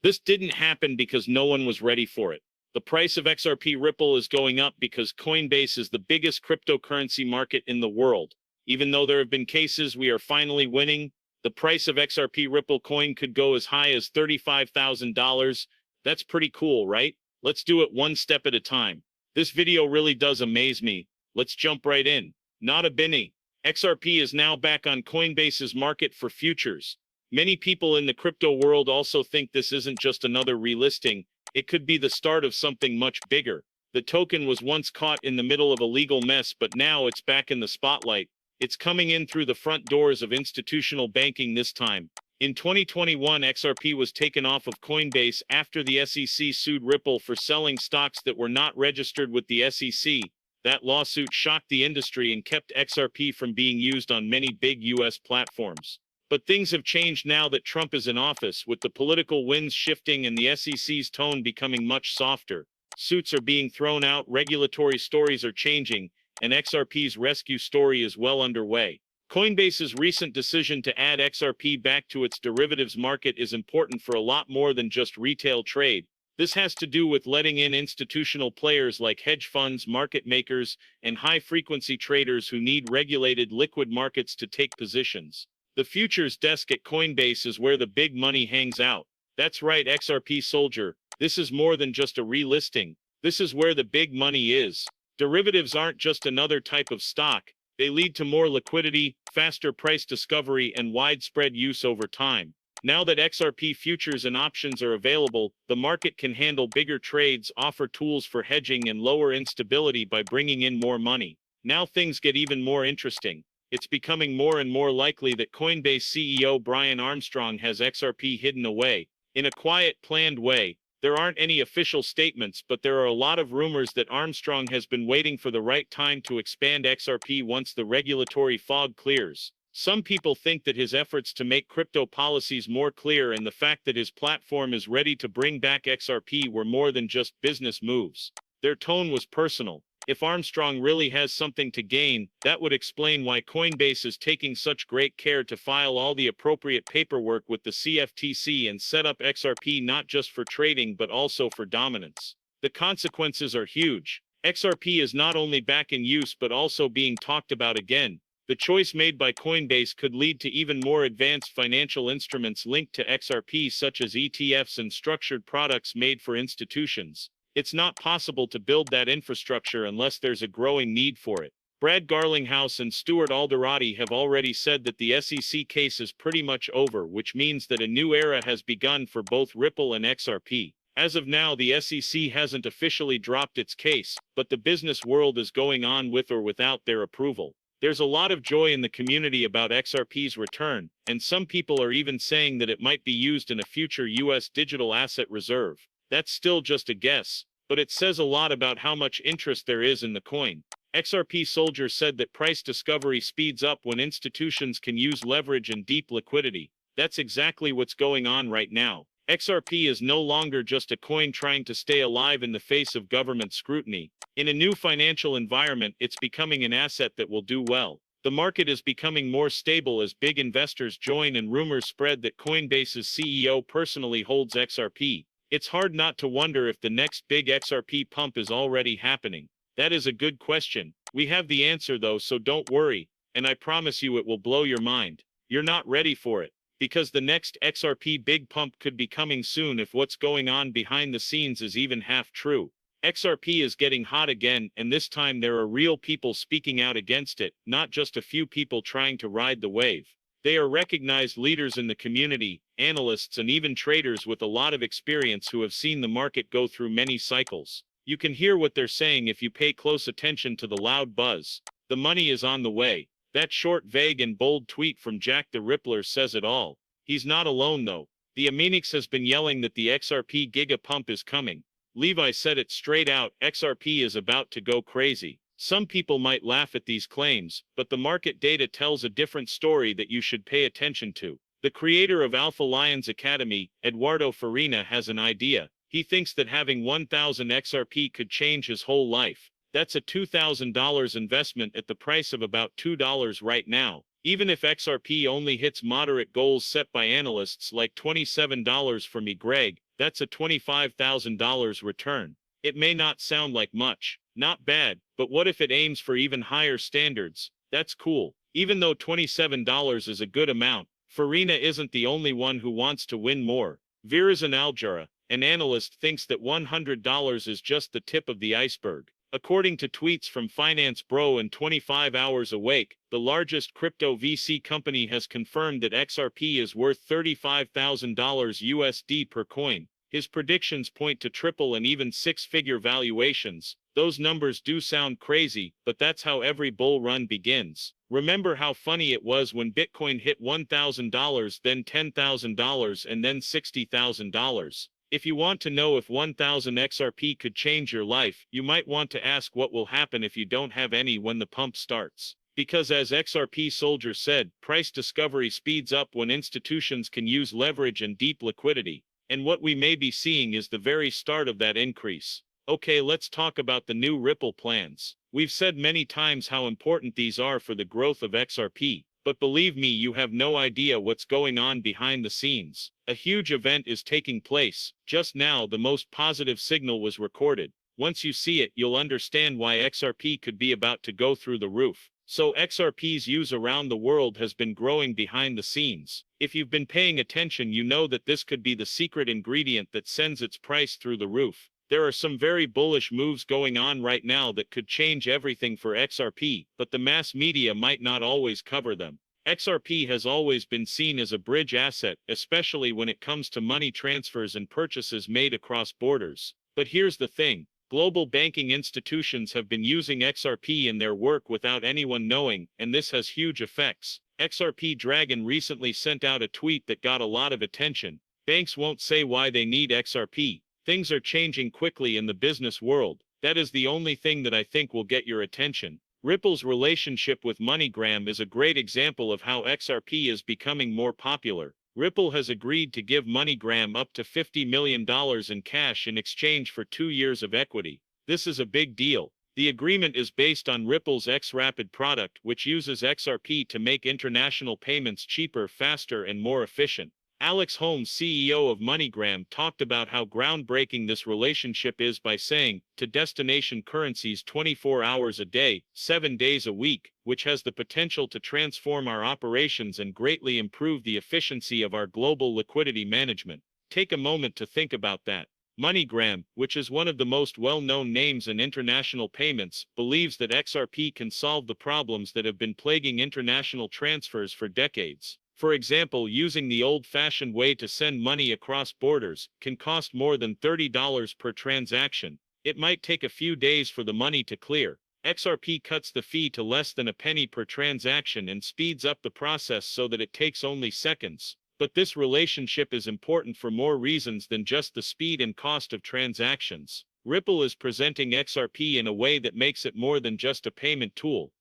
This didn't happen because no one was ready for it. The price of XRP Ripple is going up because Coinbase is the biggest cryptocurrency market in the world. Even though there have been cases we are finally winning, the price of XRP Ripple coin could go as high as $35,000. That's pretty cool, right? Let's do it one step at a time. This video really does amaze me. Let's jump right in. Not a binny. XRP is now back on Coinbase's market for futures. Many people in the crypto world also think this isn't just another relisting. It could be the start of something much bigger. The token was once caught in the middle of a legal mess, but now it's back in the spotlight. It's coming in through the front doors of institutional banking this time. In 2021, XRP was taken off of Coinbase after the SEC sued Ripple for selling stocks that were not registered with the SEC. That lawsuit shocked the industry and kept XRP from being used on many big US platforms. But things have changed now that Trump is in office, with the political winds shifting and the SEC's tone becoming much softer. Suits are being thrown out, regulatory stories are changing, and XRP's rescue story is well underway. Coinbase's recent decision to add XRP back to its derivatives market is important for a lot more than just retail trade. This has to do with letting in institutional players like hedge funds, market makers, and high-frequency traders who need regulated liquid markets to take positions. The futures desk at Coinbase is where the big money hangs out. That's right, XRP soldier. This is more than just a relisting. This is where the big money is. Derivatives aren't just another type of stock. They lead to more liquidity, faster price discovery, and widespread use over time. Now that XRP futures and options are available, the market can handle bigger trades, offer tools for hedging, and lower instability by bringing in more money. Now things get even more interesting. It's becoming more and more likely that Coinbase CEO Brian Armstrong has XRP hidden away. In a quiet, planned way. There aren't any official statements, but there are a lot of rumors that Armstrong has been waiting for the right time to expand XRP once the regulatory fog clears. Some people think that his efforts to make crypto policies more clear and the fact that his platform is ready to bring back XRP were more than just business moves. Their tone was personal. If Armstrong really has something to gain, that would explain why Coinbase is taking such great care to file all the appropriate paperwork with the CFTC and set up XRP not just for trading but also for dominance. The consequences are huge. XRP is not only back in use but also being talked about again. The choice made by Coinbase could lead to even more advanced financial instruments linked to XRP, such as ETFs and structured products made for institutions. It's not possible to build that infrastructure unless there's a growing need for it. Brad Garlinghouse and Stuart Alderoty have already said that the SEC case is pretty much over, which means that a new era has begun for both Ripple and XRP. As of now, the SEC hasn't officially dropped its case, but the business world is going on with or without their approval. There's a lot of joy in the community about XRP's return, and some people are even saying that it might be used in a future US digital asset reserve. That's still just a guess, but it says a lot about how much interest there is in the coin. XRP Soldier said that price discovery speeds up when institutions can use leverage and deep liquidity. That's exactly what's going on right now. XRP is no longer just a coin trying to stay alive in the face of government scrutiny. In a new financial environment, it's becoming an asset that will do well. The market is becoming more stable as big investors join and rumors spread that Coinbase's CEO personally holds XRP. It's hard not to wonder if the next big XRP pump is already happening. That is a good question. We have the answer though, so don't worry, and I promise you it will blow your mind. You're not ready for it, because the next XRP big pump could be coming soon if what's going on behind the scenes is even half true. XRP is getting hot again, and this time there are real people speaking out against it, not just a few people trying to ride the wave. They are recognized leaders in the community, analysts and even traders with a lot of experience who have seen the market go through many cycles. You can hear what they're saying if you pay close attention to the loud buzz. The money is on the way. That short, vague and bold tweet from Jack the Rippler says it all. He's not alone though. The Aminix has been yelling that the XRP giga pump is coming. Levi said it straight out, XRP is about to go crazy. Some people might laugh at these claims, but the market data tells a different story that you should pay attention to. The creator of Alpha Lions Academy, Eduardo Farina, has an idea. He thinks that having 1,000 XRP could change his whole life. That's a $2,000 investment at the price of about $2 right now. Even if XRP only hits moderate goals set by analysts like $27 for me, Greg, that's a $25,000 return. It may not sound like much, not bad, but what if it aims for even higher standards? That's cool. Even though $27 is a good amount, Farina isn't the only one who wants to win more. Virazan Aljara, an analyst, thinks that $100 is just the tip of the iceberg. According to tweets from Finance Bro and 25 Hours Awake, the largest crypto VC company has confirmed that XRP is worth $35,000 USD per coin. His predictions point to triple and even six-figure valuations. Those numbers do sound crazy, but that's how every bull run begins. Remember how funny it was when Bitcoin hit $1,000, then $10,000, and then $60,000? If you want to know if 1000 XRP could change your life, you might want to ask what will happen if you don't have any when the pump starts. Because as XRP Soldier said, price discovery speeds up when institutions can use leverage and deep liquidity. And what we may be seeing is the very start of that increase. Okay, let's talk about the new Ripple plans. We've said many times how important these are for the growth of XRP. But believe me, you have no idea what's going on behind the scenes. A huge event is taking place. Just now, the most positive signal was recorded. Once you see it, you'll understand why XRP could be about to go through the roof. So XRP's use around the world has been growing behind the scenes. If you've been paying attention, you know that this could be the secret ingredient that sends its price through the roof. There are some very bullish moves going on right now that could change everything for XRP, but the mass media might not always cover them. XRP has always been seen as a bridge asset, especially when it comes to money transfers and purchases made across borders. But here's the thing. Global banking institutions have been using XRP in their work without anyone knowing, and this has huge effects. XRP Dragon recently sent out a tweet that got a lot of attention. Banks won't say why they need XRP. Things are changing quickly in the business world. That is the only thing that I think will get your attention. Ripple's relationship with MoneyGram is a great example of how XRP is becoming more popular. Ripple has agreed to give MoneyGram up to $50 million in cash in exchange for 2 years of equity. This is a big deal. The agreement is based on Ripple's XRapid product, which uses XRP to make international payments cheaper, faster, and more efficient. Alex Holmes, CEO of MoneyGram, talked about how groundbreaking this relationship is by saying, to destination currencies 24 hours a day, 7 days a week, which has the potential to transform our operations and greatly improve the efficiency of our global liquidity management. Take a moment to think about that. MoneyGram, which is one of the most well-known names in international payments, believes that XRP can solve the problems that have been plaguing international transfers for decades. For example, using the old-fashioned way to send money across borders can cost more than $30 per transaction. It might take a few days for the money to clear. XRP cuts the fee to less than a penny per transaction and speeds up the process so that it takes only seconds. But this relationship is important for more reasons than just the speed and cost of transactions. Ripple is presenting XRP in a way that makes it more than just a payment tool.